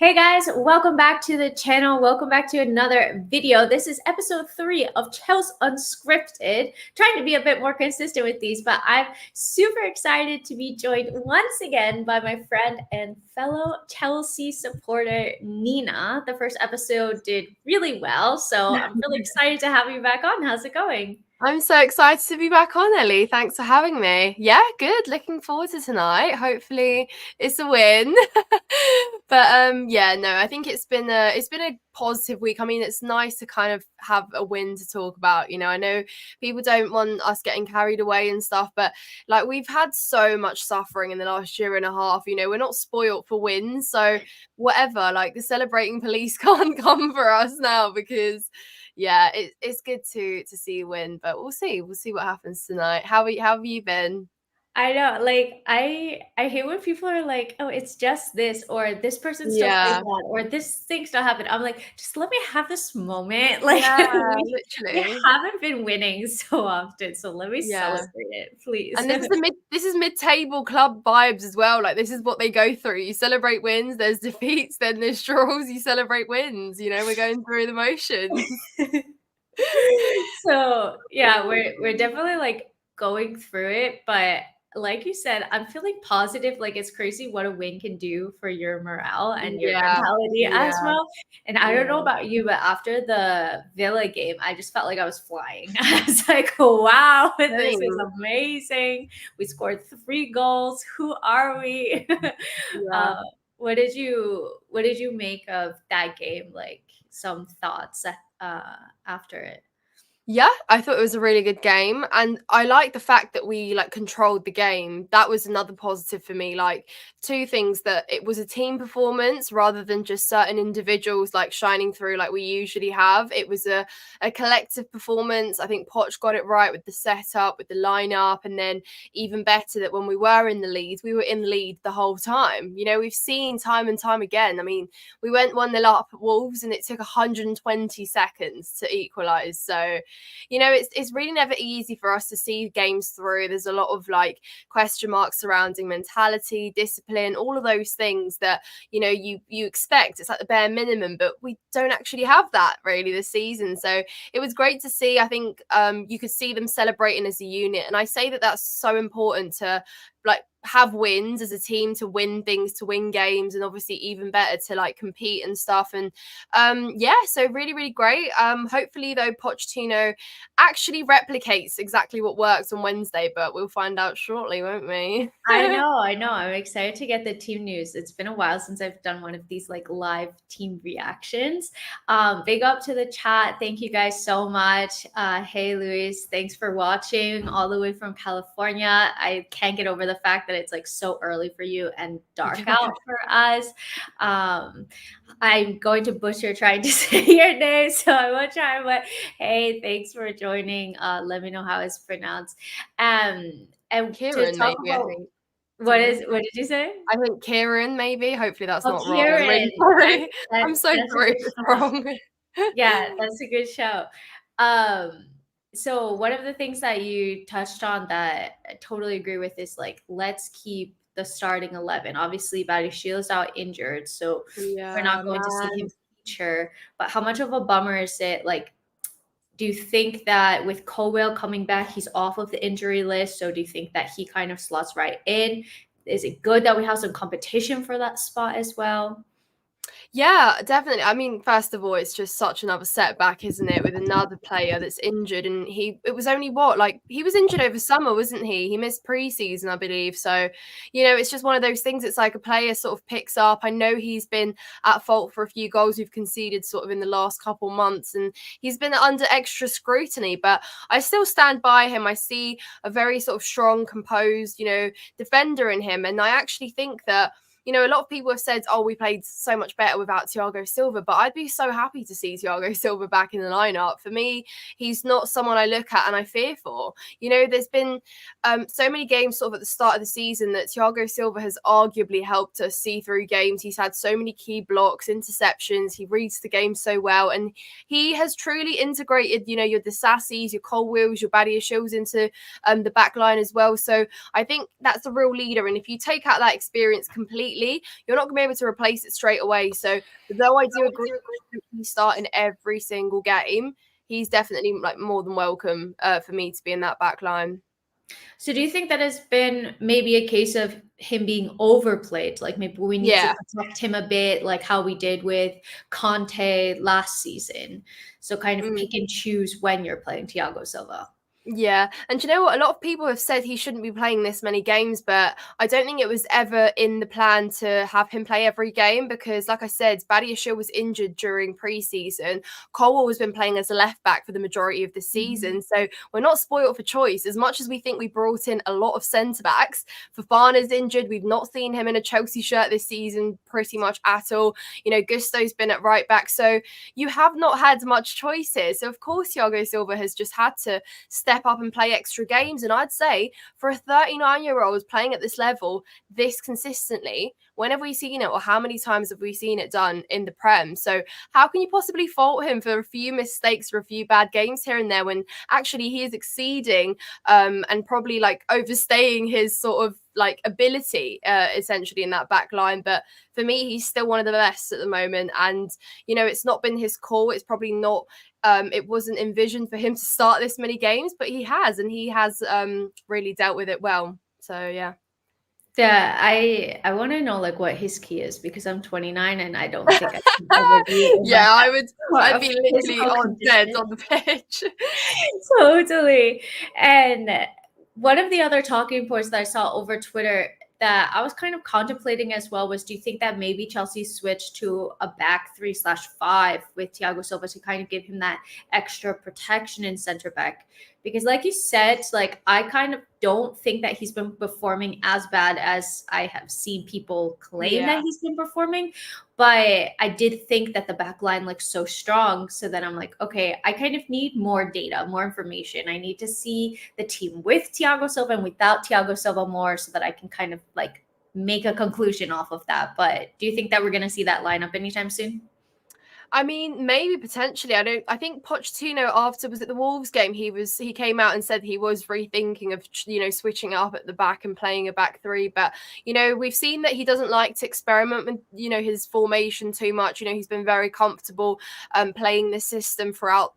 Hey guys, welcome back to the channel. Welcome back to another video. This is episode 3 of Chels Unscripted. Trying to be a bit more consistent with these, but I'm super excited to be joined once again by my friend and fellow Chelsea supporter, Nina. The first episode did really well, so I'm really excited to have you back on. How's it going? I'm so excited to be back on, Ellie. Thanks for having me. Yeah, good. Looking forward to tonight. Hopefully it's a win. But yeah, no, I think it's been a positive week. I mean, it's nice to kind of have a win to talk about. I know people don't want us getting carried away and stuff, but like we've had so much suffering in the last year and a half. We're not spoilt for wins. So whatever, like the celebrating police can't come for us now because yeah, it's good to see you win, but we'll see what happens tonight. How have you been? I know, like I hate when people are like, "Oh, it's just this," or "This person still plays Yeah, that," or "This thing still happened." I'm like, just let me have this moment. Like yeah, we literally. haven't been winning so often, so let me Yeah. celebrate it, please. And this is mid-table club vibes as well. Like this is what they go through. You celebrate wins, there's defeats, then there's draws, you celebrate wins. We're going through the motions. So yeah, we're definitely like going through it, but like you said, I'm feeling positive. Like it's crazy what a win can do for your morale and your Yeah, mentality as yeah, well. And I don't know yeah. about you, but after the Villa game, I just felt like I was flying. I was like, wow, this is Same. amazing. We scored 3 goals. Who are we? Yeah. uh, what did you make of that game? Like some thoughts after it. Yeah, I thought it was a really good game, and I like the fact that we like controlled the game. That was another positive for me. Like two things, that it was a team performance rather than just certain individuals like shining through like we usually have. It was a collective performance. I think Poch got it right with the setup, with the lineup, and then even better that when we were in the lead, we were in the lead the whole time. We've seen time and time again. I mean, we went 1-0 up at Wolves and it took 120 seconds to equalise. So it's really never easy for us to see games through. There's a lot of like question marks surrounding mentality, discipline, all of those things that you expect. It's like the bare minimum, but we don't actually have that really this season. So it was great to see. I think you could see them celebrating as a unit, and I say that that's so important to like have wins as a team, to win things, to win games, and obviously even better to like compete and stuff. And yeah, so really, really great. Hopefully though, Pochettino actually replicates exactly what works on Wednesday, but we'll find out shortly, won't we? I know, I know. I'm excited to get the team news. It's been a while since I've done one of these like live team reactions. Big up to the chat. Thank you guys so much. Hey Luis, thanks for watching all the way from California. I can't get over the fact that it's like so early for you and dark out for us. Um, I'm going to butcher trying to say your name, so I won't try. But hey, thanks for joining. Let me know how it's pronounced. And to Kieran, talk maybe, I about think. what Don't know. is what did you say? I think Kieran, maybe. Hopefully that's Oh, not wrong. I'm Kieran. really sorry. I'm so That's a sorry good if it's shout. wrong. Yeah, that's a good show. Um, so one of the things that you touched on that I totally agree with is like let's keep the starting 11. Obviously, Badiashiel's out injured, so we're Yeah, not going to see him man. feature. But how much of a bummer is it? Like, do you think that with Colwell coming back, he's off of the injury list? So do you think that he kind of slots right in? Is it good that we have some competition for that spot as well? Yeah, definitely. I mean, first of all, it's just such another setback, isn't it, with another player that's injured, and it was only what, like he was injured over summer, wasn't he? He missed preseason, I believe. So, it's just one of those things. It's like a player sort of picks up. I know he's been at fault for a few goals we've conceded sort of in the last couple months, and he's been under extra scrutiny, but I still stand by him. I see a very sort of strong, composed, defender in him, and I actually think that a lot of people have said, oh, we played so much better without Thiago Silva, but I'd be so happy to see Thiago Silva back in the lineup. For me, he's not someone I look at and I fear for. There's been so many games sort of at the start of the season that Thiago Silva has arguably helped us see through games. He's had so many key blocks, interceptions. He reads the game so well. And he has truly integrated, your Disassis, your Colwills, your Badiashils into the back line as well. So I think that's a real leader. And if you take out that experience completely, completely, you're not going to be able to replace it straight away. So though I do agree he's starting every single game, he's definitely like more than welcome for me to be in that back line. So do you think that has been maybe a case of him being overplayed? Like maybe we need to Yeah. protect him a bit, like how we did with Conte last season. So kind of pick and choose when you're playing Thiago Silva. Yeah, and do you know what? A lot of people have said he shouldn't be playing this many games, but I don't think it was ever in the plan to have him play every game because, like I said, Badiashile was injured during pre-season. Colwell has been playing as a left back for the majority of the season, so we're not spoiled for choice. As much as we think we brought in a lot of centre backs, Fofana's injured. We've not seen him in a Chelsea shirt this season pretty much at all. You know, Gusto's been at right back, so you have not had much choices. So of course, Thiago Silva has just had to step up and play extra games. And I'd say for a 39-year-old playing at this level, this consistently, when have we seen it or how many times have we seen it done in the Prem? So how can you possibly fault him for a few mistakes or a few bad games here and there when actually he is exceeding and probably like overstaying his sort of like ability essentially in that back line. But for me, he's still one of the best at the moment. And, you know, it's not been his call. It's probably not it wasn't envisioned for him to start this many games, but he has, and he has really dealt with it well. So yeah. Yeah, I want to know like what his key is because I'm 29 and I don't think I can ever be in Yeah, I'd that be literally physical on dead condition. on the pitch. Totally. And one of the other talking points that I saw over Twitter that I was kind of contemplating as well was, do you think that maybe Chelsea switched to a back 3/5 with Thiago Silva to kind of give him that extra protection in center back? Because like you said, like I kind of don't think that he's been performing as bad as I have seen people claim that Yeah. he's been performing. But I did think that the back line looks so strong. So then I'm like, okay, I kind of need more data, more information. I need to see the team with Thiago Silva and without Thiago Silva more so that I can kind of like make a conclusion off of that. But do you think that we're going to see that lineup anytime soon? I mean, maybe potentially. I think Pochettino after was it the Wolves game. He came out and said he was rethinking of switching up at the back and playing a back three. But we've seen that he doesn't like to experiment with his formation too much. He's been very comfortable playing this system throughout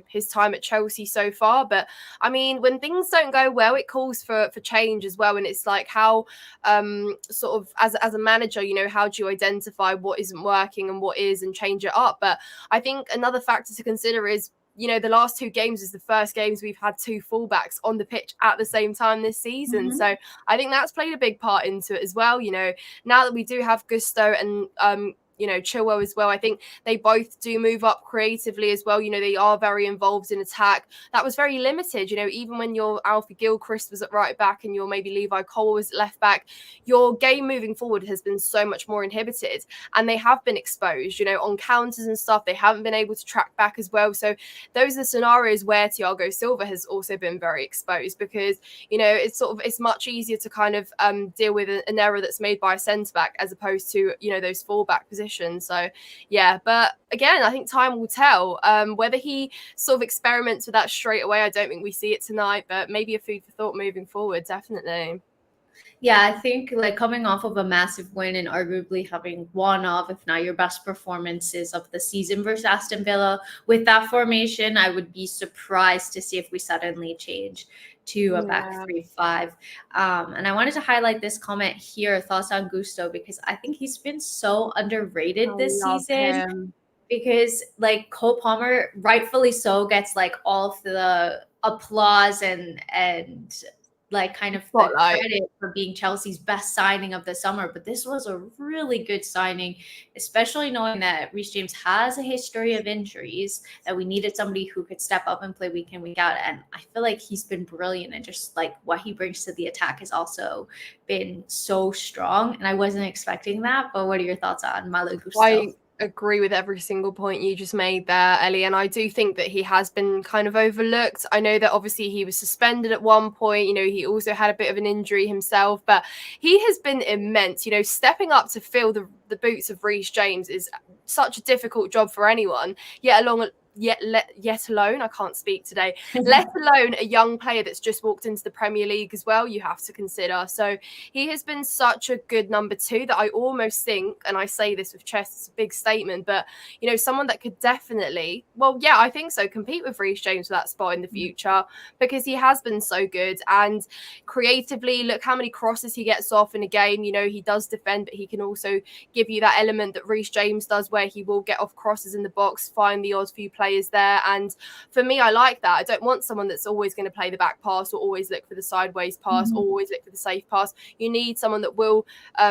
his time at Chelsea so far. But I mean, when things don't go well, it calls for change as well. And it's like how sort of as a manager, how do you identify what isn't working and what is and change it up? But I think another factor to consider is the last two games is the first games we've had two fullbacks on the pitch at the same time this season. Mm-hmm. So I think that's played a big part into it as well. Now that we do have Gusto and Chilwell as well, I think they both do move up creatively as well. They are very involved in attack. That was very limited. Even when your Alfie Gilchrist was at right back and your maybe Levi Cole was at left back, your game moving forward has been so much more inhibited, and they have been exposed, on counters and stuff. They haven't been able to track back as well. So those are the scenarios where Thiago Silva has also been very exposed because, it's much easier to kind of deal with an error that's made by a centre back as opposed to, those fullback positions. So yeah, but again, I think time will tell whether he sort of experiments with that straight away. I don't think we see it tonight, but maybe a food for thought moving forward, definitely. Yeah, I think like coming off of a massive win and arguably having one of, if not your best performances of the season versus Aston Villa, with that formation, I would be surprised to see if we suddenly change to a back 3-5. And I wanted to highlight this comment here, thoughts on Gusto, because I think he's been so underrated this season. Because like Cole Palmer, rightfully so, gets like all of the applause and like kind of the credit for being Chelsea's best signing of the summer. But this was a really good signing, especially knowing that Reece James has a history of injuries, that we needed somebody who could step up and play week in, week out. And I feel like he's been brilliant, and just like what he brings to the attack has also been so strong. And I wasn't expecting that. But what are your thoughts on Malo Gusto? Agree with every single point you just made there, Ellie, and I do think that he has been kind of overlooked. I know that obviously he was suspended at one point, he also had a bit of an injury himself, but he has been immense. Stepping up to fill the boots of Reece James is such a difficult job for anyone, yet yet alone, I can't speak today, let alone a young player that's just walked into the Premier League as well, you have to consider. So he has been such a good number 2 that I almost think, and I say this with chest, it's a big statement, but you know, someone that could definitely, well, yeah, I think so, compete with Reece James for that spot in the future, because he has been so good. And creatively, look how many crosses he gets off in a game. You know, he does defend, but he can also give you that element that Reece James does, where he will get off crosses in the box, find the odd few players there. And for me, I like that. I don't want someone that's always going to play the back pass, or always look for the sideways pass, or always look for the safe pass. You need someone that will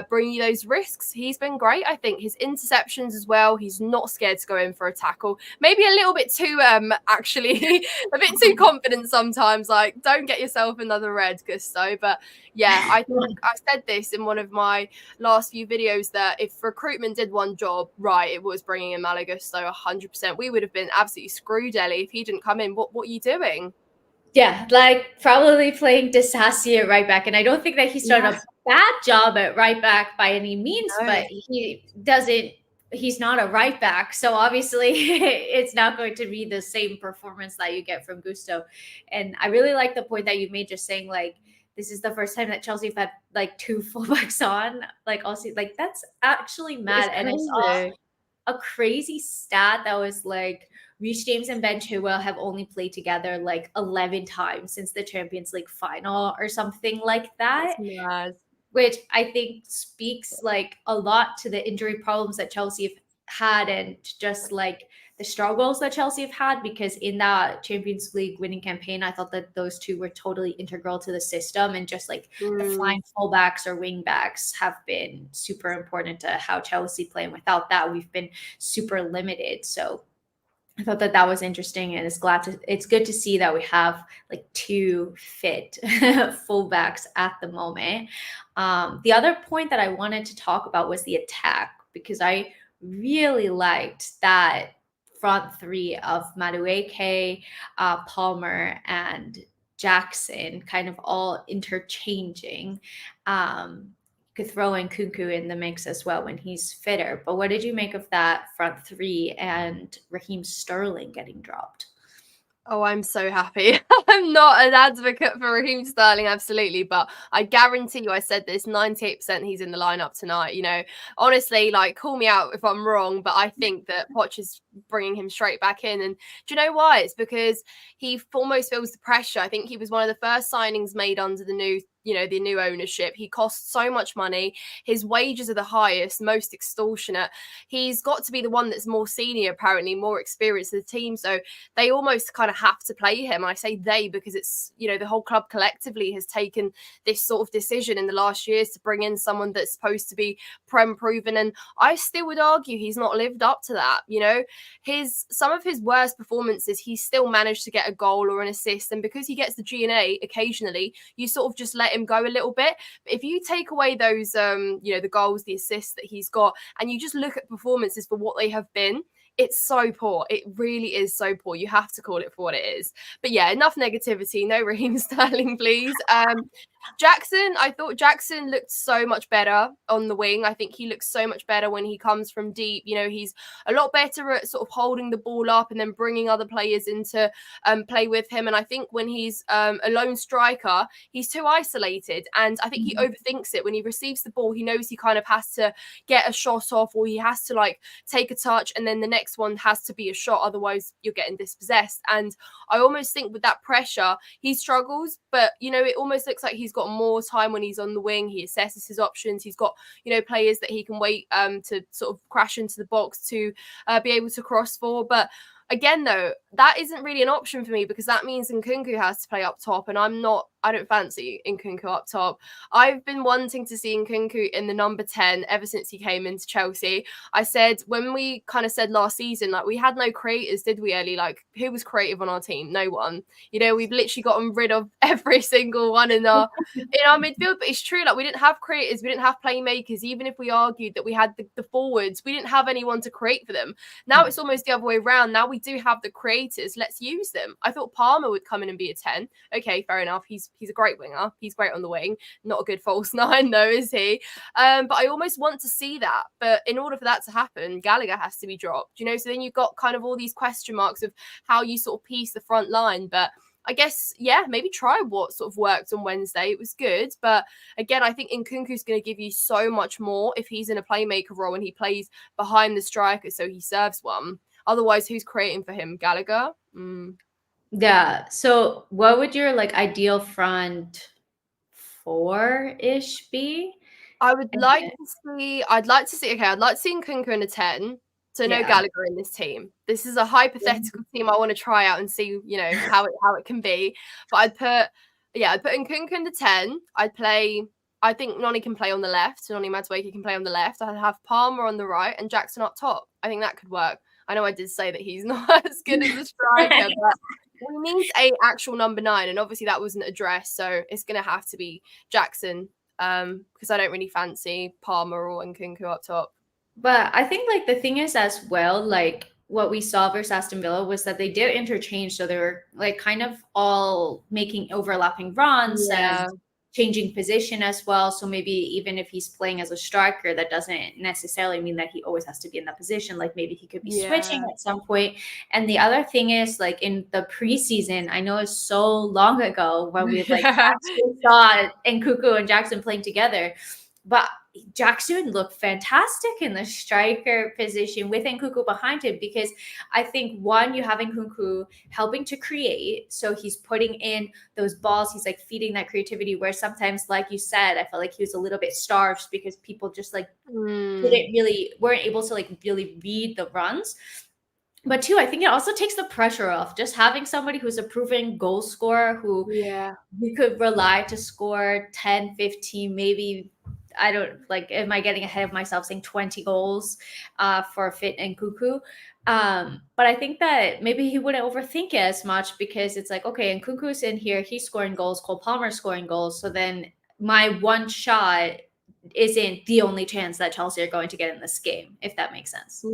bring you those risks. He's been great. I think his interceptions as well, he's not scared to go in for a tackle. Maybe a little bit too actually a bit too confident sometimes. Like, don't get yourself another red, Gusto. But yeah, I think I said this in one of my last few videos, that if recruitment did one job right, it was bringing in Malo. So 100%, we would have been absolutely screwed, Ellie, if he didn't come in. What are you doing? Yeah, like probably playing Disasi at right back. And I don't think that he's done a bad job at right back by any means, but he's not a right back. So obviously it's not going to be the same performance that you get from Gusto. And I really like the point that you made, just saying like, this is the first time that Chelsea have had like 2 fullbacks on, like also, like that's actually mad. And I saw a crazy stat that was like, Reece James and Ben Chilwell have only played together like 11 times since the Champions League final or something like that. That's mad. Which I think speaks like a lot to the injury problems that Chelsea have had, and just like the struggles that Chelsea have had, because in that Champions League winning campaign, I thought that those two were totally integral to the system, and just like the flying fullbacks or wing backs have been super important to how Chelsea play. And without that, we've been super limited. So I thought that that was interesting, and it's good to see that we have like 2 fit fullbacks at the moment. The other point that I wanted to talk about was the attack, because I really liked that front 3 of Madueke, Palmer, and Jackson kind of all interchanging. Could throw in Kunku in the mix as well when he's fitter. But what did you make of that front 3 and Raheem Sterling getting dropped? Oh, I'm so happy. I'm not an advocate for Raheem Sterling, absolutely, but I guarantee you, I said this, 98% he's in the lineup tonight. You know, honestly, like, call me out if I'm wrong, but I think that Poch is bringing him straight back in. And do you know why? It's because he almost feels the pressure. I think he was one of the first signings made under the new ownership. He costs so much money. His wages are the highest, most extortionate. He's got to be the one that's more senior, apparently, more experienced in the team. So they almost kind of have to play him. I say they because it's, you know, the whole club collectively has taken this sort of decision in the last years to bring in someone that's supposed to be Prem proven. And I still would argue he's not lived up to that. You know, some of his worst performances, he still managed to get a goal or an assist. And because he gets the G&A occasionally, you sort of just let him go a little bit. But if you take away those the goals, the assists that he's got, and you just look at performances for what they have been, it's so poor. It really is so poor. You have to call it for what it is. But yeah, enough negativity. No Raheem Sterling, please. Jackson, I thought Jackson looked so much better on the wing. I think he looks so much better when he comes from deep. You know, he's a lot better at sort of holding the ball up and then bringing other players into play with him. And I think when he's a lone striker, he's too isolated. And I think he overthinks it. When he receives the ball, he knows he kind of has to get a shot off, or he has to like take a touch, and then the next one has to be a shot. Otherwise, you're getting dispossessed. And I almost think with that pressure, he struggles. But, you know, it almost looks like he's got more time when he's on the wing. He assesses his options. He's got, you know, players that he can wait to sort of crash into the box to be able to cross for. But again, though, that isn't really an option for me, because that means Nkunku has to play up top, and I don't fancy Nkunku up top. I've been wanting to see Nkunku in the number 10 ever since he came into Chelsea. I said, when we kind of said last season, like, we had no creators, did we, Ellie? Like, who was creative on our team? No one. You know, we've literally gotten rid of every single one in our midfield. But it's true, like, we didn't have creators, we didn't have playmakers. Even if we argued that we had the forwards, we didn't have anyone to create for them. Now it's almost the other way around. Now we do have the creators, let's use them. I thought Palmer would come in and be a 10. Okay, fair enough. He's a great winger. He's great on the wing. Not a good false nine, though, is he? But I almost want to see that. But in order for that to happen, Gallagher has to be dropped, you know? So then you've got kind of all these question marks of how you sort of piece the front line. But I guess, yeah, maybe try what sort of worked on Wednesday. It was good. But again, I think Nkunku's going to give you so much more if he's in a playmaker role and he plays behind the striker, so he serves one. Otherwise, who's creating for him? Gallagher? Yeah. So what would your like ideal front four-ish be? I'd like to see Nkunku in a 10. So no Yeah. Gallagher in this team. This is a hypothetical team I want to try out and see, you know, how it can be. But I'd put Nkunku in the 10. I think Noni can play on the left. Noni Madueke can play on the left. I'd have Palmer on the right and Jackson up top. I think that could work. I know I did say that he's not as good as a striker, but we need a actual number 9, and obviously that wasn't addressed, so it's going to have to be Jackson, because I don't really fancy Palmer or Nkunku up top. But I think like the thing is as well, like what we saw versus Aston Villa was that they did interchange, so they were like kind of all making overlapping runs and changing position as well. So maybe even if he's playing as a striker, that doesn't necessarily mean that he always has to be in that position. Like maybe he could be switching at some point. And the other thing is like in the preseason, I know it's so long ago when we like actually saw Nkunku and Jackson playing together, but Jackson looked fantastic in the striker position with Nkunku behind him, because I think one, you have Nkunku helping to create. So he's putting in those balls. He's like feeding that creativity, where sometimes, like you said, I felt like he was a little bit starved because people just like weren't able to like really read the runs. But two, I think it also takes the pressure off. Just having somebody who's a proven goal scorer who you could rely to score 10, 15, maybe, I don't like, am I getting ahead of myself saying 20 goals for fit Nkunku? But I think that maybe he wouldn't overthink it as much, because it's like, okay, Nkunku's in here, he's scoring goals, Cole Palmer's scoring goals. So then my one shot isn't the only chance that Chelsea are going to get in this game, if that makes sense.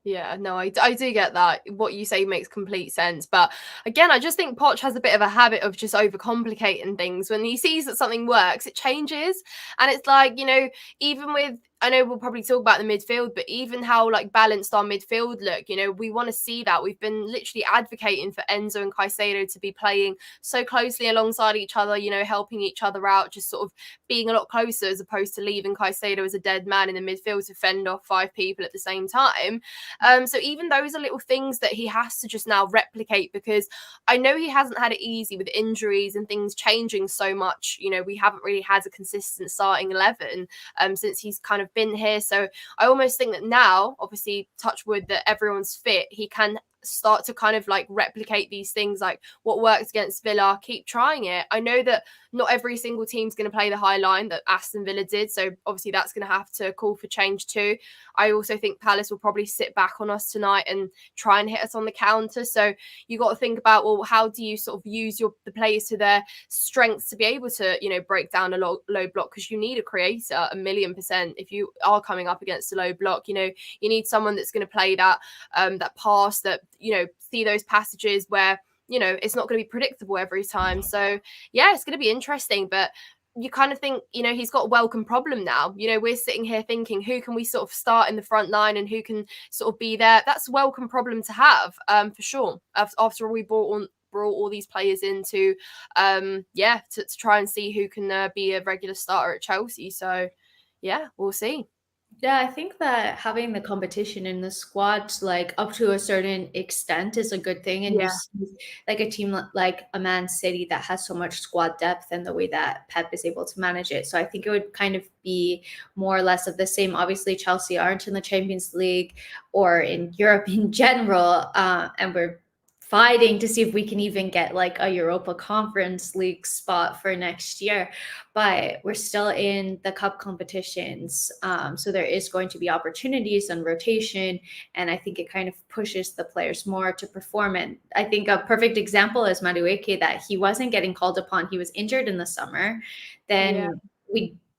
Yeah, no, I do get that. What you say makes complete sense. But again, I just think Poch has a bit of a habit of just overcomplicating things. When he sees that something works, it changes. And it's like, you know, even with, I know we'll probably talk about the midfield, but even how like balanced our midfield look, you know, we want to see that. We've been literally advocating for Enzo and Caicedo to be playing so closely alongside each other, you know, helping each other out, just sort of being a lot closer, as opposed to leaving Caicedo as a dead man in the midfield to fend off 5 people at the same time. So even those are little things that he has to just now replicate, because I know he hasn't had it easy with injuries and things changing so much. You know, we haven't really had a consistent starting 11 since he's kind of been here. So I almost think that now, obviously, touch wood that everyone's fit, he can start to kind of like replicate these things, like what worked against Villa, keep trying it. I know that not every single team's going to play the high line that Aston Villa did, so obviously that's going to have to call for change too. I also think Palace will probably sit back on us tonight and try and hit us on the counter. So you got to think about, well, how do you sort of use the players to their strengths to be able to, you know, break down a low block, because you need a creator 1,000,000%. If you are coming up against a low block, you know, you need someone that's going to play that that pass, that, you know, see those passages where, you know, it's not going to be predictable every time. So yeah, it's going to be interesting. But you kind of think, you know, he's got a welcome problem now. You know, we're sitting here thinking, who can we sort of start in the front line and who can sort of be there? That's a welcome problem to have, for sure. After all, we brought all these players in to try and see who can be a regular starter at Chelsea. So yeah, we'll see. Yeah, I think that having the competition in the squad, like up to a certain extent, is a good thing. And you see like a team like a Man City that has so much squad depth, and the way that Pep is able to manage it. So I think it would kind of be more or less of the same. Obviously, Chelsea aren't in the Champions League or in Europe in general, and we're fighting to see if we can even get like a Europa Conference League spot for next year. But we're still in the cup competitions. So there is going to be opportunities and rotation. And I think it kind of pushes the players more to perform. And I think a perfect example is Mudryk, that he wasn't getting called upon. He was injured in the summer. Then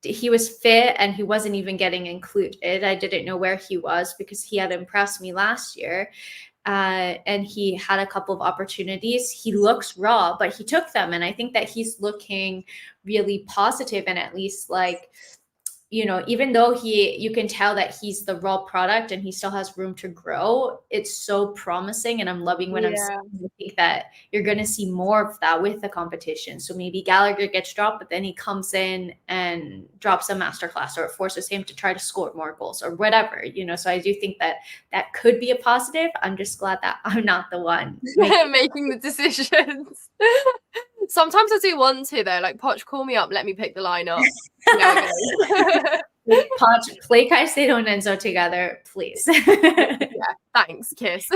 he was fit and he wasn't even getting included. I didn't know where he was because he had impressed me last year. and he had a couple of opportunities. He looks raw, but he took them. And I think that he's looking really positive and at least like, you know, even though you can tell that he's the raw product and he still has room to grow, it's so promising. And I'm loving what I'm seeing. I think that you're going to see more of that with the competition. So maybe Gallagher gets dropped, but then he comes in and drops a masterclass, or it forces him to try to score more goals or whatever, you know. So I do think that that could be a positive. I'm just glad that I'm not the one making the decisions. Sometimes I do want to though, like Poch, call me up, let me pick the lineup. Poch, play Caicedo and Enzo together, please. Yeah, thanks, kiss.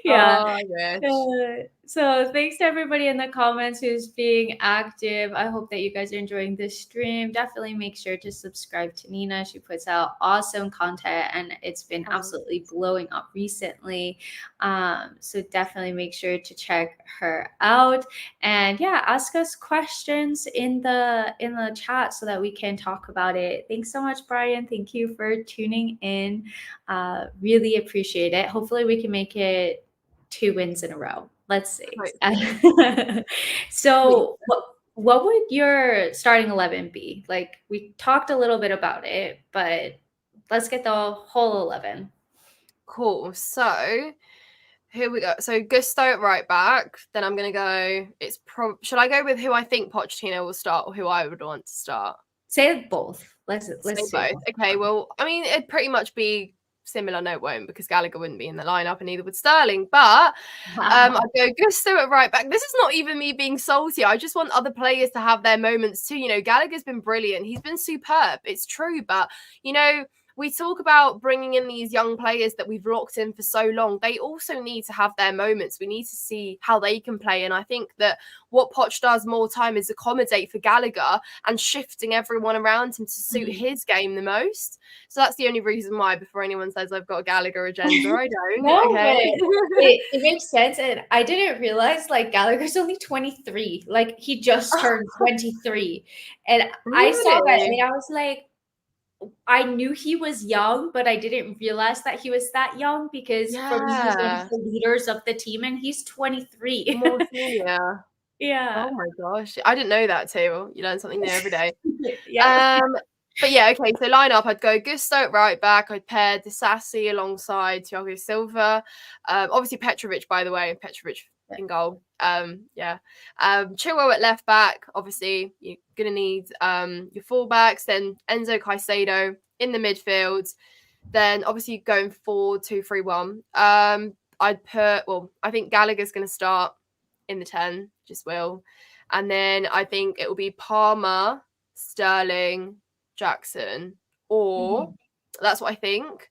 Yeah. Oh, so thanks to everybody in the comments who's being active. I hope that you guys are enjoying this stream. Definitely make sure to subscribe to Nina. She puts out awesome content and it's been absolutely blowing up recently. So definitely make sure to check her out. And yeah, ask us questions in the chat so that we can talk about it. Thanks so much, Brian. Thank you for tuning in. Really appreciate it. Hopefully we can make it 2 wins in a row. Let's see. So what would your starting 11 be? Like, we talked a little bit about it, but let's get the whole 11. Cool. So here we go. So Gusto at right back. Then I'm gonna go. Should I go with who I think Pochettino will start, or who I would want to start? Say both. Let's say both. Okay. Well, I mean, it'd pretty much be similar. No, it won't, because Gallagher wouldn't be in the lineup, and neither would Sterling. But I'd go Gusto at right back. This is not even me being salty. I just want other players to have their moments too. You know, Gallagher's been brilliant. He's been superb. It's true, but you know, we talk about bringing in these young players that we've locked in for so long. They also need to have their moments. We need to see how they can play. And I think that what Poch does more time is accommodate for Gallagher and shifting everyone around him to suit his game the most. So that's the only reason why, before anyone says I've got a Gallagher agenda, I don't. No, okay. it makes sense. And I didn't realize like Gallagher's only 23. Like he just turned 23. And really? I saw that and I was like, I knew he was young, but I didn't realize that he was that young because for me, he's one of the leaders of the team and he's 23. More senior. Yeah. Oh my gosh. I didn't know that too. You learn something new every day. Yeah. But yeah, okay. So lineup, I'd go Gusto at right back. I'd pair Disasi alongside Thiago Silva. Obviously Petrovic, by the way. Petrovic in goal. Yeah. Chilwell at left back. Obviously, you're gonna need your fullbacks. Then Enzo Caicedo in the midfield. Then obviously going 4-2-3-1. I'd put. Well, I think Gallagher's gonna start in the 10. Just will. And then I think it will be Palmer, Sterling, Jackson, or that's what I think.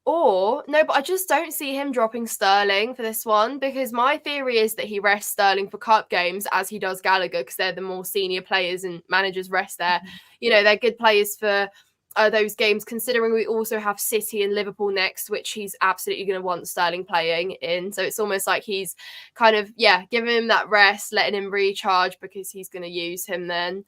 Or no, but I just don't see him dropping Sterling for this one, because my theory is that he rests Sterling for cup games as he does Gallagher, because they're the more senior players and managers rest there. You know, they're good players for those games, considering we also have City and Liverpool next, which he's absolutely going to want Sterling playing in. So it's almost like he's kind of, giving him that rest, letting him recharge, because he's going to use him then.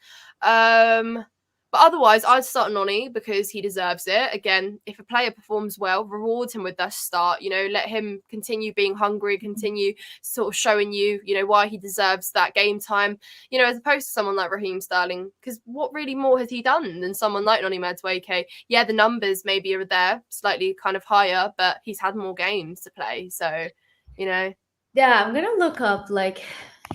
But otherwise, I'd start Noni because he deserves it. Again, if a player performs well, reward him with that start. You know, let him continue being hungry, continue sort of showing you, you know, why he deserves that game time. You know, as opposed to someone like Raheem Sterling, because what really more has he done than someone like Noni Madueke? Yeah, the numbers maybe are there, slightly kind of higher, but he's had more games to play. So, you know. Yeah, I'm gonna look up like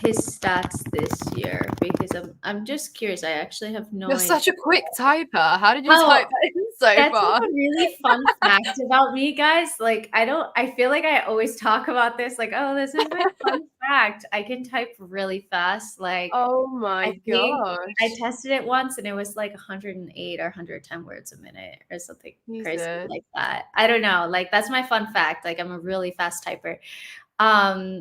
his stats this year because I'm just curious. I actually have no You're idea. such a quick typer. How did you type that in so that's far? Like a really fun fact about me, guys. Like I feel like I always talk about this, like, oh, this is my fun fact. I can type really fast. Like, oh my gosh. I tested it once and it was like 108 or 110 words a minute or something crazy like that. I don't know. Like, that's my fun fact. Like, I'm a really fast typer.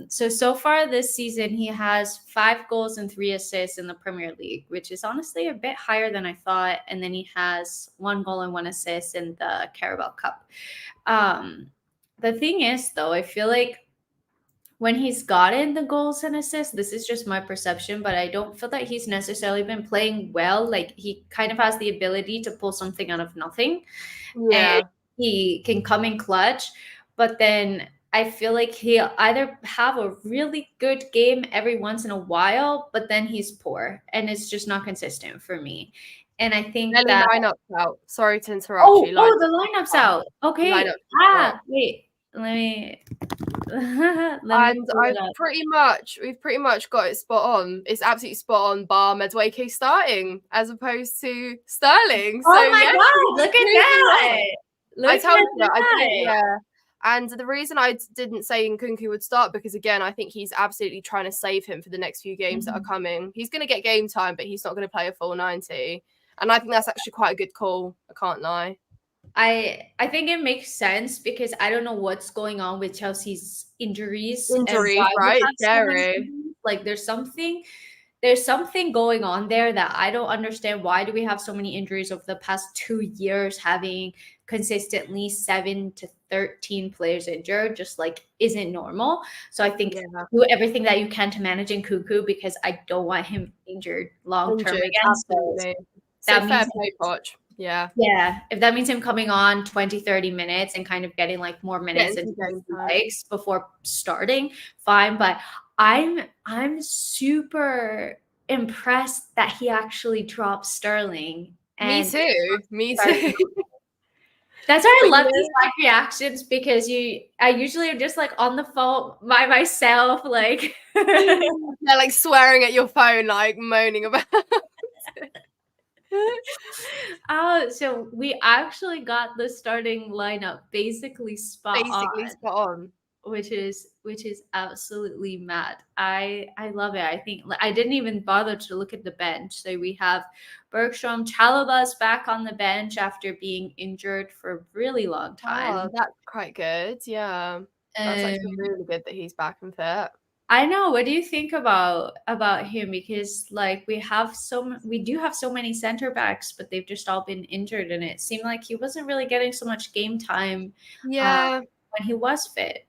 So far this season, he has 5 goals and 3 assists in the Premier League, which is honestly a bit higher than I thought. And then he has 1 goal and 1 assist in the Carabao Cup. The thing is, though, I feel like when he's gotten the goals and assists, this is just my perception, but I don't feel that he's necessarily been playing well. Like, he kind of has the ability to pull something out of nothing. Yeah. And he can come in clutch. but then I feel like he'll either have a really good game every once in a while, but then he's poor and it's just not consistent for me. And I think Nelly that lineup's out. Sorry to interrupt you. the lineup's out. Okay. Lineup. Wait. Let me let me And pull it up. we've pretty much got it spot on. It's absolutely spot on, bar Mudryk starting as opposed to Sterling. So Oh my yeah, God, look at that. I Look told at you that. I didn't, that. yeah. And the reason I didn't say Nkunku would start because again, I think he's absolutely trying to save him for the next few games that are coming. He's going to get game time, but he's not going to play a full 90. And I think that's actually quite a good call. I can't lie. I think it makes sense because I don't know what's going on with Chelsea's injuries and Injuries, why we right? have so many Scary. injuries. Like there's something going on there that I don't understand. Why do we have so many injuries over the past 2 years, having consistently 7 to 13 players injured, just like isn't normal. So I think do everything that you can to manage Nkunku because I don't want him injured long term Injured, again. absolutely. So That fair means play, Poch. Yeah. yeah, if that means him coming on 20, 30 minutes and kind of getting like more minutes Getting and some game time. likes before starting, fine. But I'm super impressed that he actually dropped Sterling. Me And too. Me too. that's why I But love these live reactions because I usually am just like on the phone by myself, like they're like swearing at your phone, like moaning about it. Oh, so we actually got the starting lineup basically spot on, Basically spot on. which is absolutely mad. I love it. I think I didn't even bother to look at the bench. So we have Bergstrom, Chalobah's back on the bench after being injured for a really long time. Oh, that's quite good. Yeah. That's actually really good that he's back and fit. I know. What do you think about him? Because like we do have so many center backs, but they've just all been injured, and it seemed like he wasn't really getting so much game time Yeah. when he was fit.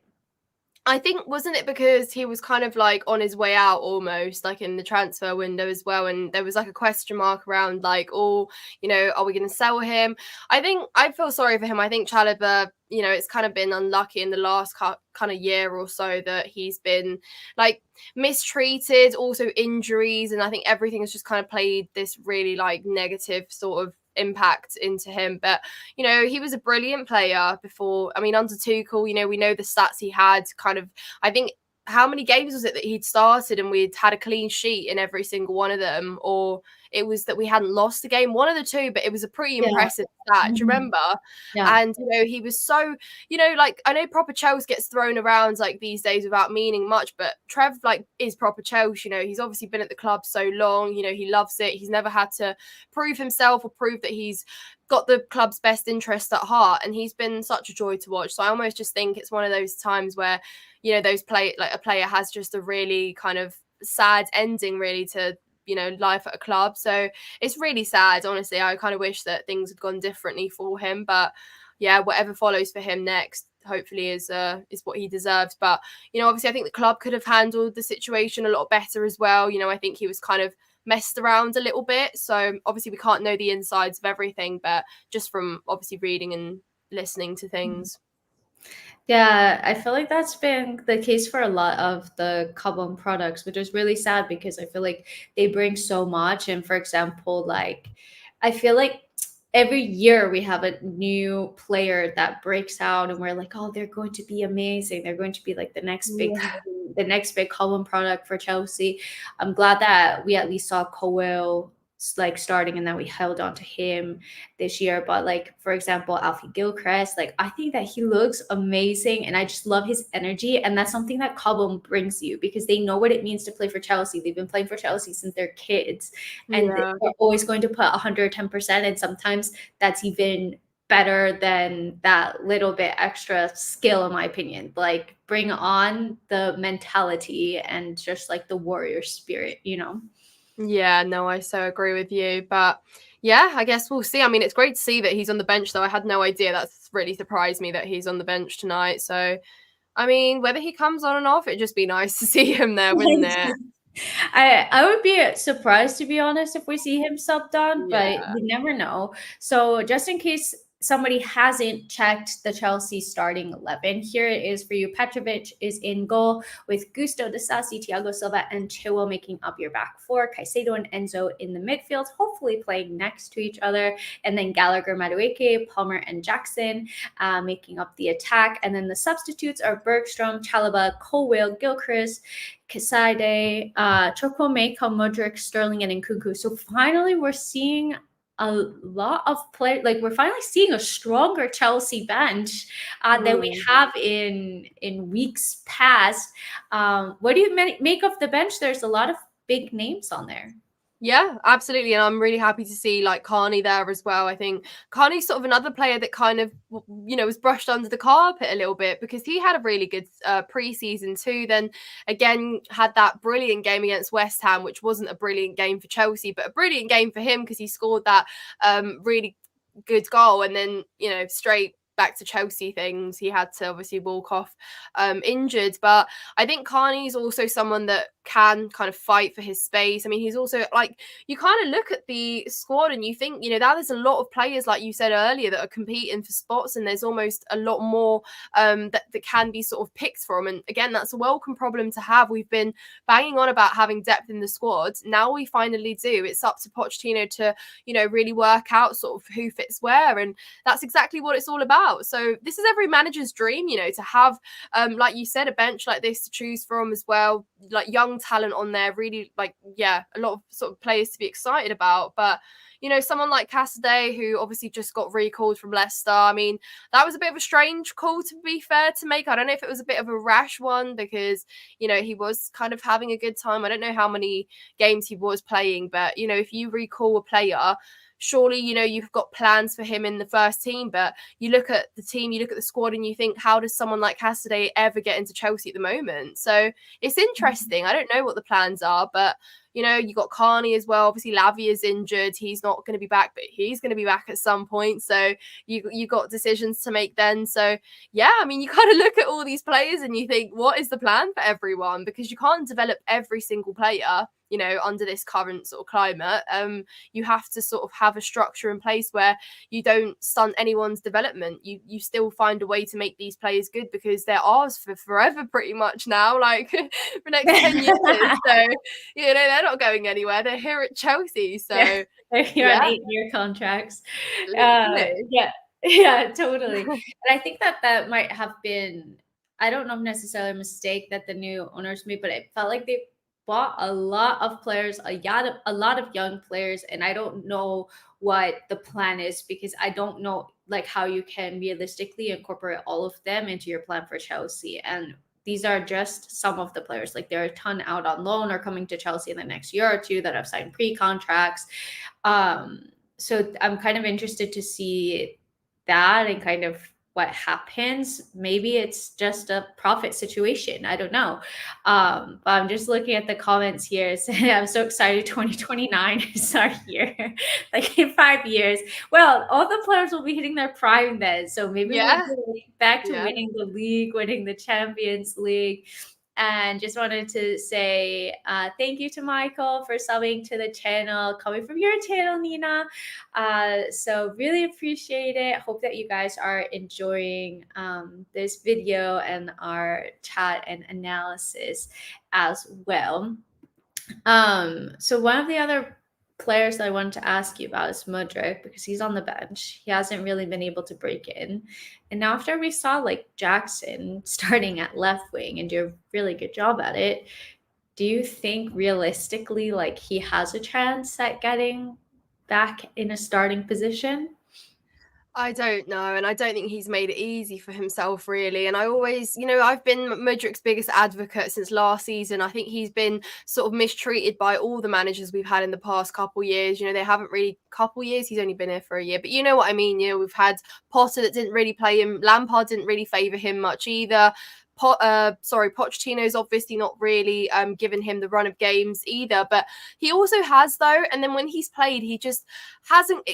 I think wasn't it because he was kind of like on his way out almost, like in the transfer window as well, and there was like a question mark around like, oh, are we going to sell him? I think I feel sorry for him. I think Chalobah, it's kind of been unlucky in the last kind of year or so that he's been like mistreated, also injuries, and I think everything has just kind of played this really like negative sort of impact into him. But he was a brilliant player before. I mean, under Tuchel, we know the stats he had. Kind of, I think, how many games was it that he'd started and we'd had a clean sheet in every single one of them, or it was that we hadn't lost a game, one of the two, but it was a pretty impressive stat. Do you remember? Yeah. And he was so, like, I know proper Chels gets thrown around like these days without meaning much, but Trev like is proper Chels. He's obviously been at the club so long. He loves it. He's never had to prove himself or prove that he's got the club's best interest at heart, and he's been such a joy to watch. So I almost just think it's one of those times where those a player has just a really kind of sad ending really to life at a club. So it's really sad, honestly. I kind of wish that things had gone differently for him, but yeah, whatever follows for him next hopefully is what he deserves. But obviously I think the club could have handled the situation a lot better as well. I think he was kind of messed around a little bit, so obviously we can't know the insides of everything, but just from obviously reading and listening to things. Yeah, I feel like that's been the case for a lot of the Carbon products, which is really sad because I feel like they bring so much. And for example, like I feel like every year we have a new player that breaks out and we're like, oh, they're going to be amazing. They're going to be like the next big Carbon product for Chelsea. I'm glad that we at least saw Cowell like starting and then we held on to him this year. But like for example, Alfie Gilchrist, like I think that he looks amazing and I just love his energy, and that's something that Cobham brings you because they know what it means to play for Chelsea. They've been playing for Chelsea since they're kids, and they're always going to put 110%, and sometimes that's even better than that little bit extra skill, in my opinion. Like bring on the mentality and just like the warrior spirit. Yeah, no, I so agree with you. But yeah, I guess we'll see. I mean, it's great to see that he's on the bench, though. I had no idea. That's really surprised me that he's on the bench tonight. So, I mean, whether he comes on and off, it'd just be nice to see him there, wouldn't it? I would be surprised, to be honest, if we see him subbed on, but you never know. So just in case somebody hasn't checked the Chelsea starting 11, here it is for you. Petrovic is in goal with Gusto, Disasi, Thiago Silva, and Chilwell making up your back four. Caicedo and Enzo in the midfield, hopefully playing next to each other. And then Gallagher, Madueke, Palmer, and Jackson making up the attack. And then the substitutes are Bergstrom, Chalobah, Colwill, Gilchrist, Kasade, Chukwuemeka, Mudryk, Sterling, and Nkunku. So finally, we're seeing a lot of players. Like, we're finally seeing a stronger Chelsea bench than we have in weeks past. What do you make of the bench? There's a lot of big names on there. Yeah, absolutely. And I'm really happy to see like Carney there as well. I think Carney's sort of another player that kind of, was brushed under the carpet a little bit, because he had a really good pre-season too. Then again, had that brilliant game against West Ham, which wasn't a brilliant game for Chelsea, but a brilliant game for him because he scored that really good goal. And then, straight back to Chelsea things, he had to obviously walk off injured. But I think Carney's also someone that can kind of fight for his space. I mean, he's also like, you kind of look at the squad and you think, now there's a lot of players, like you said earlier, that are competing for spots, and there's almost a lot more that can be sort of picked from. And again, that's a welcome problem to have. We've been banging on about having depth in the squad. Now we finally do. It's up to Pochettino to, really work out sort of who fits where. And that's exactly what it's all about. So this is every manager's dream, to have, like you said, a bench like this to choose from as well, like young talent on there, really, like, a lot of sort of players to be excited about. But someone like Casadei, who obviously just got recalled from Leicester, I mean, that was a bit of a strange call, to be fair, to make. I don't know if it was a bit of a rash one, because he was kind of having a good time. I don't know how many games he was playing, but if you recall a player, surely, you've got plans for him in the first team. But you look at the team, you look at the squad, and you think, how does someone like Casadei ever get into Chelsea at the moment? So it's interesting. I don't know what the plans are, but you got Carney as well. Obviously, Lavia's injured. He's not going to be back, but he's going to be back at some point. So you got decisions to make then. So yeah, I mean, you kind of look at all these players and you think, what is the plan for everyone? Because you can't develop every single player, under this current sort of climate. You have to sort of have a structure in place where you don't stunt anyone's development. You still find a way to make these players good, because they're ours for forever pretty much now, like for next 10 years. So, they're not going anywhere. They're here at Chelsea. So they're here on 8-year contracts. Yeah, totally. And I think that might have been, I don't know if necessarily a mistake that the new owners made, but it felt like they bought a lot of players, a lot of young players, and I don't know what the plan is, because I don't know like how you can realistically incorporate all of them into your plan for Chelsea. And these are just some of the players. Like, there are a ton out on loan or coming to Chelsea in the next year or two that have signed pre-contracts. So I'm kind of interested to see that and kind of what happens. Maybe it's just a profit situation. I don't know. But I'm just looking at the comments here. Saying, I'm so excited 2029 is our year. Like, in 5 years. Well, all the players will be hitting their prime then. So maybe we'll be back to winning the league, winning the Champions League. And just wanted to say thank you to Michael for subbing to the channel, coming from your channel, Nina. So really appreciate it. Hope that you guys are enjoying this video and our chat and analysis as well. So one of the other players that I wanted to ask you about is Mudryk, because he's on the bench. He hasn't really been able to break in. And now, after we saw like Jackson starting at left wing and do a really good job at it, do you think realistically like he has a chance at getting back in a starting position? I don't know, and I don't think he's made it easy for himself, really. And I always, I've been Mudryk's biggest advocate since last season. I think he's been sort of mistreated by all the managers we've had in the past couple years. They haven't really couple years. He's only been here for a year, but you know what I mean. We've had Potter that didn't really play him. Lampard didn't really favour him much either. Pochettino's obviously not really given him the run of games either, but he also has though. And then when he's played, he just hasn't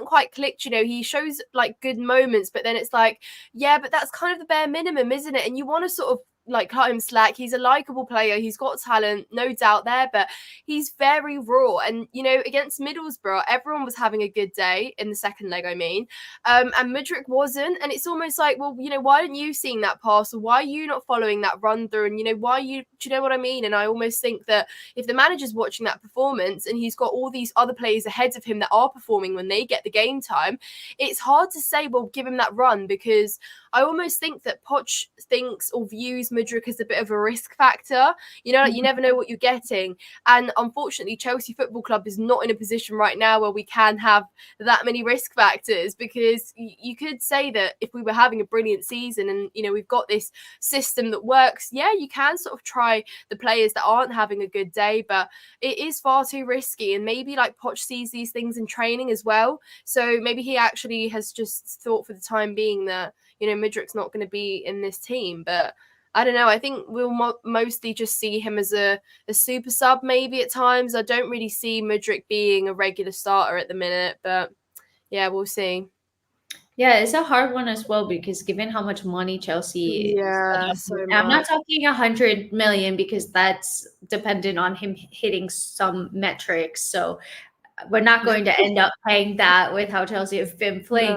quite clicked. He shows like good moments, but then it's like, yeah, but that's kind of the bare minimum, isn't it? And you want to sort of like cut him slack. He's a likable player. He's got talent, no doubt there, but he's very raw. And against Middlesbrough, everyone was having a good day in the second leg. I mean, and Mudryk wasn't. And it's almost like, well, why aren't you seeing that pass, or why are you not following that run through? And why do you know what I mean? And I almost think that if the manager's watching that performance and he's got all these other players ahead of him that are performing when they get the game time, it's hard to say, well, give him that run, because I almost think that Poch thinks or views Mudryk as a bit of a risk factor. You never know what you're getting. And unfortunately, Chelsea Football Club is not in a position right now where we can have that many risk factors, because you could say that if we were having a brilliant season and, we've got this system that works, yeah, you can sort of try the players that aren't having a good day, but it is far too risky. And maybe like Poch sees these things in training as well. So maybe he actually has just thought for the time being that, Mudryk's not going to be in this team. But I don't know. I think we'll mostly just see him as a super sub maybe at times. I don't really see Mudryk being a regular starter at the minute, but yeah, we'll see. Yeah, it's a hard one as well, because given how much money Chelsea Yeah, so I'm not much. talking 100 million, because that's dependent on him hitting some metrics. So we're not going to end up paying that with how Chelsea have been playing.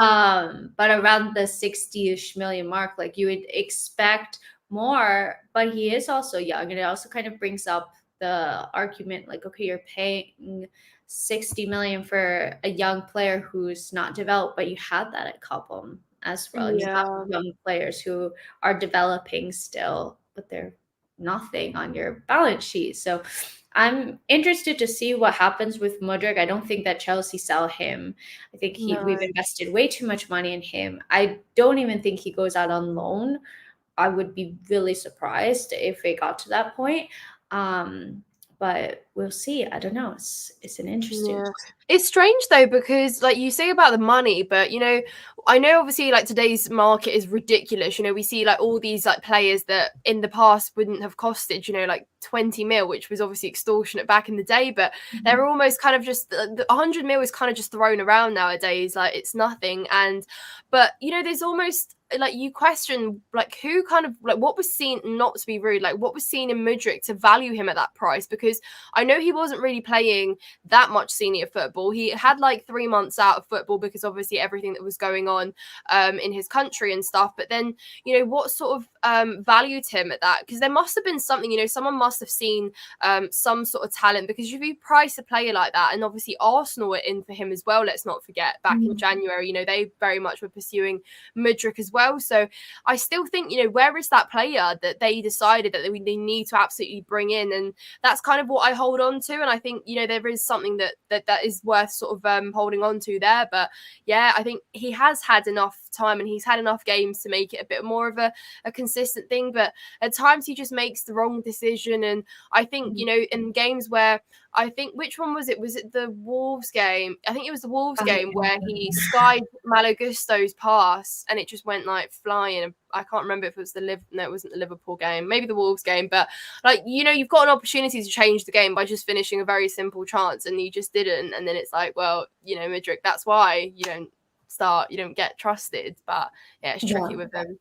No. But around the 60-ish million mark, like you would expect more, but he is also young. And it also kind of brings up the argument, like, okay, you're paying 60 million for a young player who's not developed, but you had that at Cobham as well. You have Yeah. young players who are developing still, but they're nothing on your balance sheet. So I'm interested to see what happens with Mudryk. I don't think that Chelsea sell him. I think we've No. invested way too much money in him. I don't even think he goes out on loan. I would be really surprised if it got to that point. But we'll see. I don't know. It's an interesting Yeah. one. It's strange though, because like you say about the money, but I know obviously like today's market is ridiculous. We see like all these like players that in the past wouldn't have costed, like 20 mil, which was obviously extortionate back in the day, but they're almost kind of just the 100 mil is kind of just thrown around nowadays. Like it's nothing. But there's almost like you question like who kind of like what was seen, not to be rude, like what was seen in Mudryk to value him at that price, because I know he wasn't really playing that much senior football. He had like 3 months out of football because obviously everything that was going on in his country and stuff. But then, what sort of valued him at that? Because there must have been something, someone must have seen some sort of talent, because if you price a player like that, and obviously Arsenal were in for him as well, let's not forget, back in January, they very much were pursuing Mudryk as well. So I still think, where is that player that they decided that they need to absolutely bring in? And that's kind of what I hold on to. And I think, there is something that is worth sort of holding on to there. But yeah, I think he has had enough time and he's had enough games to make it a bit more of a consistent thing. But at times he just makes the wrong decision. And I think, in games where I think, which one was it? Was it the Wolves game? I think it was the Wolves game where he skied Malo Gusto's pass and it just went like flying. I can't remember if it was no, it wasn't the Liverpool game, maybe the Wolves game. But like, you've got an opportunity to change the game by just finishing a very simple chance and you just didn't. And then it's like, well, Mudryk, that's why you don't get trusted. But yeah, it's tricky with them.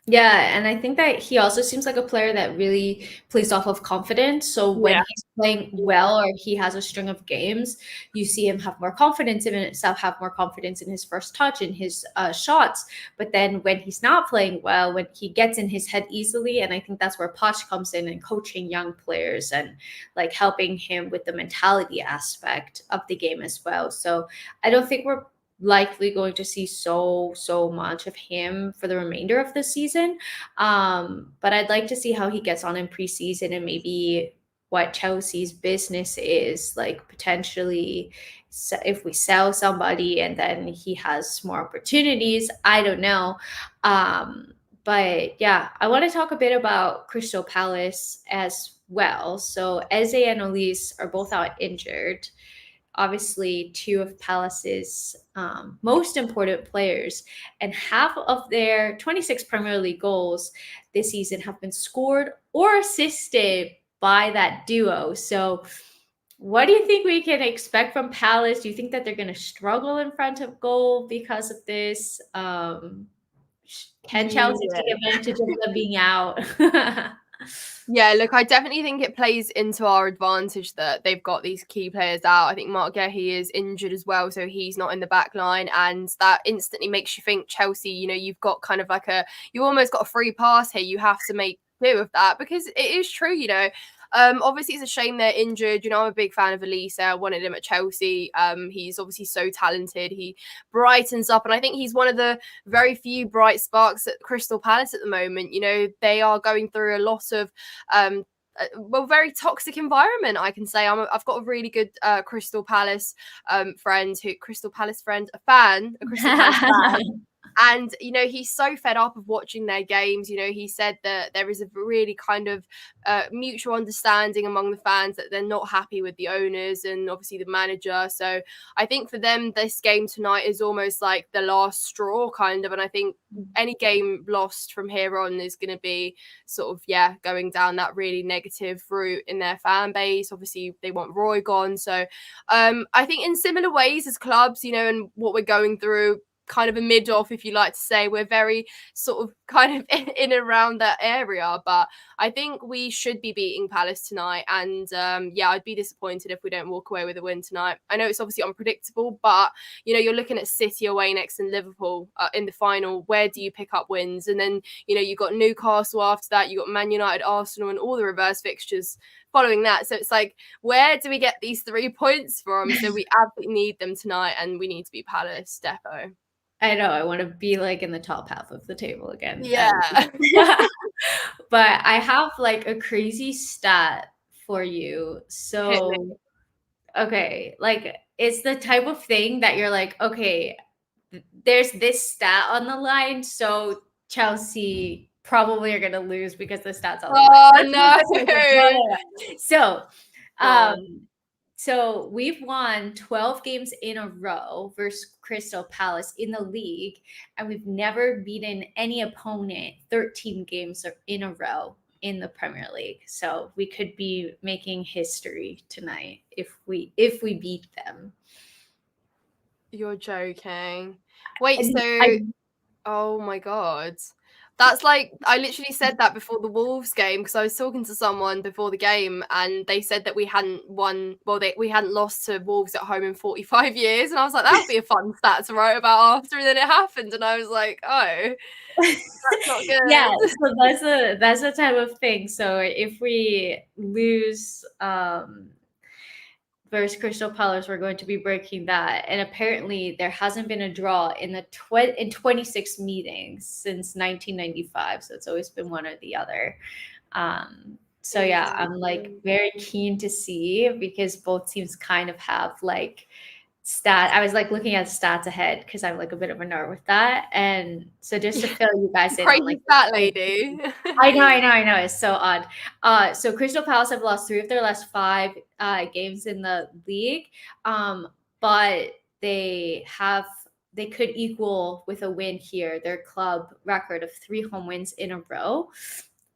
Yeah, and I think that he also seems like a player that really plays off of confidence. So when Yeah. he's playing well or he has a string of games, you see him have more confidence in himself, have more confidence in his first touch, in his shots. But then when he's not playing well, when he gets in his head easily, and I think that's where Poch comes in and coaching young players and like helping him with the mentality aspect of the game as well. So I don't think we're likely going to see so much of him for the remainder of the season. But I'd like to see how he gets on in preseason and maybe what Chelsea's business is like potentially if we sell somebody and then he has more opportunities. I don't know. But yeah, I want to talk a bit about Crystal Palace as well. So Eze and Elise are both out injured, obviously two of Palace's most important players, and half of their 26 Premier League goals this season have been scored or assisted by that duo. So what do you think we can expect from Palace? Do you think that they're going to struggle in front of goal because of this? Can Chelsea take advantage of them being out? Yeah, look, I definitely think it plays into our advantage that they've got these key players out. I think Mark Guehi is injured as well, so he's not in the back line, and that instantly makes you think Chelsea, you've got kind of like you almost got a free pass here. You have to make do of that because it is true. Obviously, it's a shame they're injured. I'm a big fan of Elise. I wanted him at Chelsea. He's obviously so talented. He brightens up, and I think he's one of the very few bright sparks at Crystal Palace at the moment. They are going through a lot of very toxic environment. I can say I've got a really good Crystal Palace friend, a Crystal Palace fan. And, he's so fed up of watching their games. He said that there is a really kind of mutual understanding among the fans that they're not happy with the owners and obviously the manager. So I think for them, this game tonight is almost like the last straw kind of. And I think any game lost from here on is going to be sort of, going down that really negative route in their fan base. Obviously, they want Roy gone. So I think in similar ways as clubs, and what we're going through, kind of a mid-off, if you like to say, we're very sort of kind of in around that area, but I think we should be beating Palace tonight, and I'd be disappointed if we don't walk away with a win tonight. I know it's obviously unpredictable, but you're looking at City away next and Liverpool in the final. Where do you pick up wins? And then you've got Newcastle after that, you've got Man United, Arsenal, and all the reverse fixtures following that. So it's like, where do we get these 3 points from? So we absolutely need them tonight, and we need to beat Palace, defo. I know. I want to be like in the top half of the table again. Yeah. But I have like a crazy stat for you. So, okay, like it's the type of thing that you're like, okay, there's this stat on the line. So Chelsea probably are going to lose because the stats on the line. No. So we've won 12 games in a row versus Crystal Palace in the league, and we've never beaten any opponent 13 games in a row in the Premier League. So we could be making history tonight if we beat them. You're joking. Wait, oh my God. That's like, I literally said that before the Wolves game because I was talking to someone before the game and they said that we hadn't won, we hadn't lost to Wolves at home in 45 years. And I was like, that would be a fun stat to write about after. And then it happened. And I was like, oh, that's not good. Yeah, so that's the type of thing. So if we lose versus Crystal Palace, we're going to be breaking that. And apparently there hasn't been a draw in 26 meetings since 1995. So it's always been one or the other. So yeah, I'm like very keen to see because both teams kind of have like I was like looking at stats ahead because I'm like a bit of a nerd with that. And so just to fill you guys in, crazy like that lady. I know. It's so odd. So Crystal Palace have lost 3 of their last 5 games in the league. But they could equal with a win here their club record of 3 home wins in a row.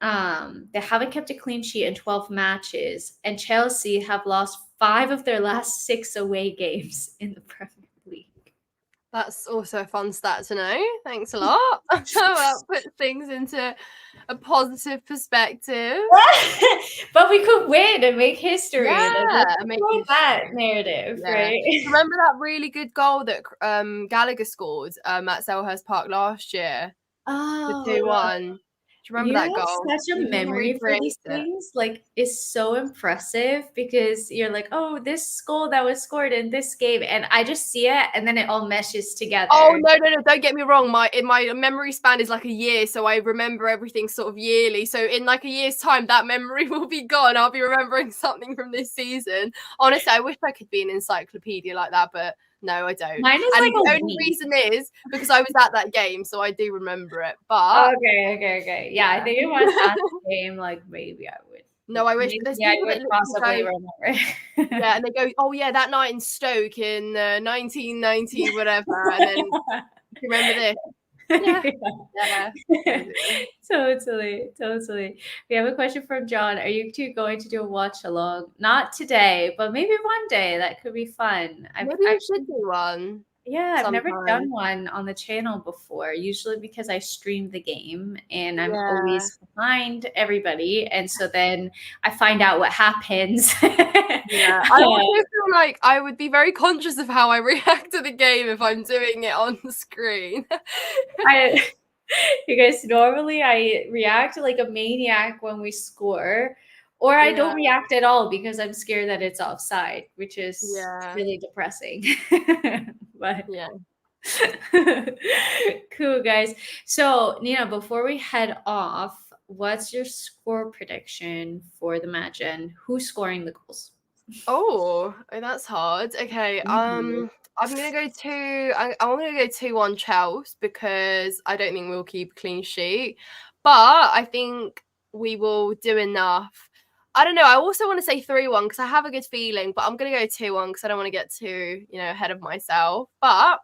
They haven't kept a clean sheet in 12 matches, and Chelsea have lost 5 of their last 6 away games in the Premier League. That's also a fun stat to know. Thanks a lot. That puts things into a positive perspective. But we could win and make history. Yeah, make that narrative, right? Remember that really good goal that Gallagher scored at Selhurst Park last year? Oh, the 2-1. Do you remember that goal? Such a memory for these things. Like, it's so impressive because you're like, oh, this goal that was scored in this game, and I just see it, and then it all meshes together. Oh no! Don't get me wrong. My memory span is like a year, so I remember everything sort of yearly. So in like a year's time, that memory will be gone. I'll be remembering something from this season. Honestly, I wish I could be an encyclopedia like that, but. No, I don't. Mine is and like the only reason is because I was at that game, so I do remember it. But okay. Yeah, I think it was at the game. Like maybe I would. No, I wish there's people that possibly remember. Yeah, and they go, "Oh yeah, that night in Stoke in 1990, whatever." And then remember this? Yeah. Totally. We have a question from John. Are you two going to do a watch along? Not today, but maybe one day. That could be fun. Maybe we should do one. Yeah, I've never sometimes. done one on the channel before, usually because I stream the game and I'm Yeah. always behind everybody. And so then I find out what happens. Yeah, I also feel like I would be very conscious of how I react to the game if I'm doing it on the screen. I, you guys, normally I react like a maniac when we score, or I Yeah, don't react at all because I'm scared that it's offside, which is yeah, really depressing. But yeah. cool, guys. So, Nina, before we head off, what's your score prediction for the match and who's scoring the goals? Oh, that's hard. Okay, Ooh. I'm gonna go two. I'm gonna go 2-1 Chels because I don't think we'll keep a clean sheet, but I think we will do enough. I don't know. I also want to say 3-1 because I have a good feeling, but I'm gonna go 2-1 because I don't want to get too, ahead of myself. But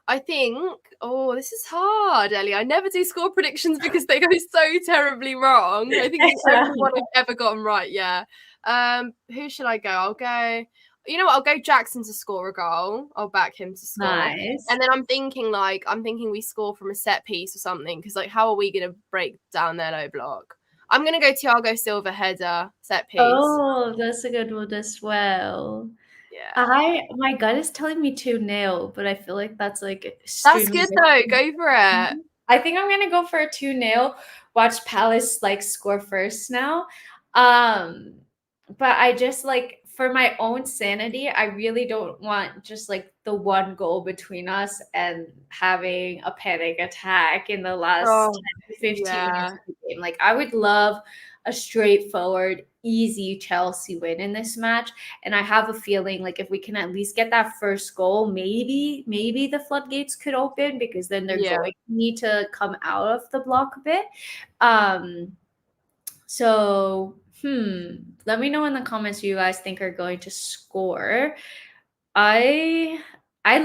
I think, oh, this is hard, Ellie. I never do score predictions because they go so terribly wrong. I think it's the only one I've ever gotten right. Yeah. Who should I go? I'll go. You know what? I'll go Jackson to score a goal. I'll back him to score. Nice. And then I'm thinking we score from a set piece or something because how are we gonna break down their low block? I'm gonna go Thiago Silva header set piece. Oh, that's a good one as well. Yeah. My gut is telling me 2-0, but I feel like that's like That's extremely good though. Go for it. risky. I think I'm gonna go for a 2-0. Watch Palace like score first now. Um, but I just like for my own sanity, I really don't want just like the one goal between us and having a panic attack in the last Oh, 10 to 15 minutes yeah. of the game. Like I would love a straightforward, easy Chelsea win in this match. And I have a feeling like if we can at least get that first goal, maybe the floodgates could open because then they're Yeah. going to need to come out of the block a bit. So let me know in the comments who you guys think are going to score. I I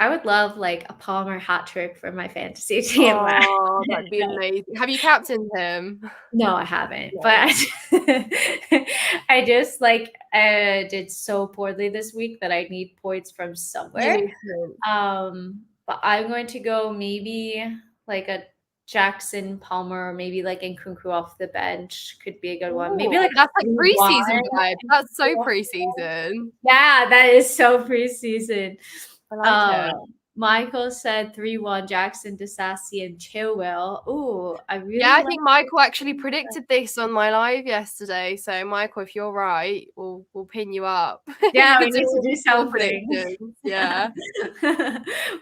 would love like a Palmer hat trick for my fantasy team. Oh, that'd be amazing. Have you captained him? No, I haven't. Yeah. But I just like did so poorly this week that I need points from You somewhere. need to. But I'm going to go maybe like a Jackson Palmer or maybe like Nkunku off the bench could be a good one. Maybe Oh, like that's a like preseason 3-1. vibe. That's so preseason. Yeah, that is so preseason. I like Um, it. Michael said 3-1 Jackson, Disasi, and Chilwell. Ooh, I Yeah, really I like think Michael actually predicted this on my live yesterday. So, Michael, if you're right, we'll pin you up. Yeah, You we do need to all do the score something. predictions. Yeah,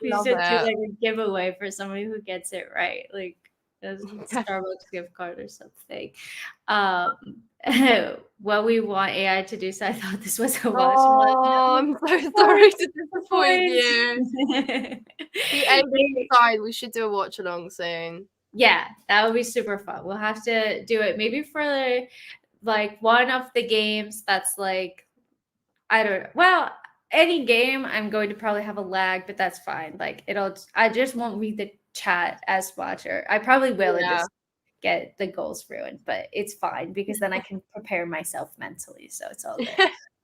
We love should do it. like a giveaway for somebody who gets it right, like a Def- Starbucks gift card or something. Um, what we want AI to do. So I thought this was a watch. Oh, I'm so sorry to disappoint Points. you. The end aside, we should do a watch along soon. Yeah, that would be super fun. We'll have to do it maybe for like one of the games that's like I don't know. Well, any game I'm going to probably have a lag, but that's fine. Like I just won't read the chat as much, or I probably will and Yeah. just get the goals ruined, but it's fine because then I can prepare myself mentally. So it's all good.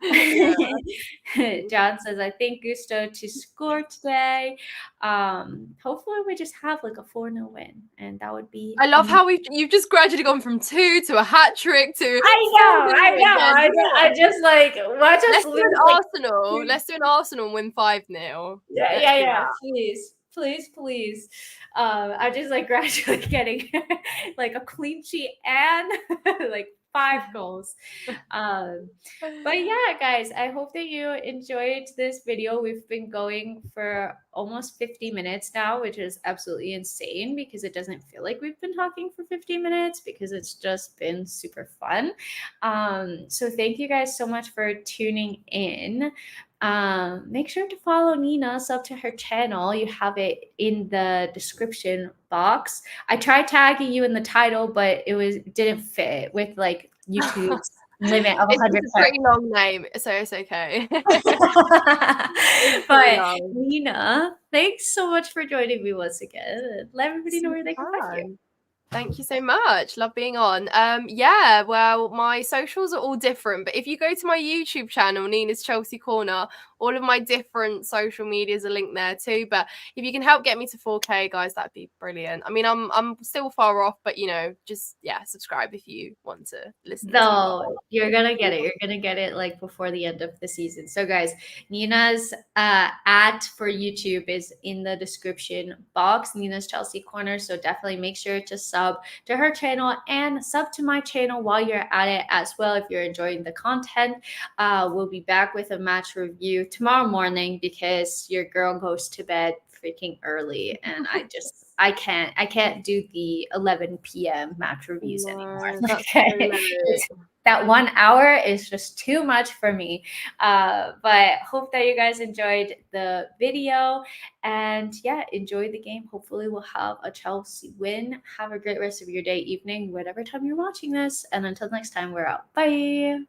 Yeah. John says, I think Gusto to score today. Hopefully we just have like a 4-0 win, and that would be I love how you've just gradually gone from 2 to a hat trick to I 4-0 know. again. I just like watch us Let's do lose an like Arsenal. Let's do an Arsenal and win 5-0. yeah, Let's yeah, do yeah. that. Please. I'm just like gradually getting like a clean sheet and like 5 goals. But yeah, guys, I hope that you enjoyed this video. We've been going for almost 50 minutes now, which is absolutely insane because it doesn't feel like we've been talking for 50 minutes because it's just been super fun. So thank you guys so much for tuning in. Make sure to follow Nina, sub to her channel. You have it in the description box. I tried tagging you in the title, but didn't fit with like YouTube's limit of It's 100 a pretty long name, so it's okay. It's pretty But long. Nina, thanks so much for joining me once again. Let everybody know where they can find you. Thank you so much. Love being on. Yeah, well, my socials are all different, but if you go to my YouTube channel, Nina's Chelsea Corner, All of my different social medias are linked there too. But if you can help get me to 4K, guys, that'd be brilliant. I mean, I'm still far off, but just subscribe if you want to listen to me. No, you're gonna get it. You're gonna get it like before the end of the season. So, guys, Nina's at for YouTube is in the description box. Nina's Chelsea Corner. So definitely make sure to sub to her channel and sub to my channel while you're at it as well. If you're enjoying the content, we'll be back with a match review tomorrow morning because your girl goes to bed freaking early, and I can't do the 11 p.m. match reviews anymore. No, that's so That 1 hour is just too much for me. But hope that you guys enjoyed the video, and enjoy the game. Hopefully we'll have a Chelsea win. Have a great rest of your day, evening, whatever time you're watching this. And until next time, we're out. Bye.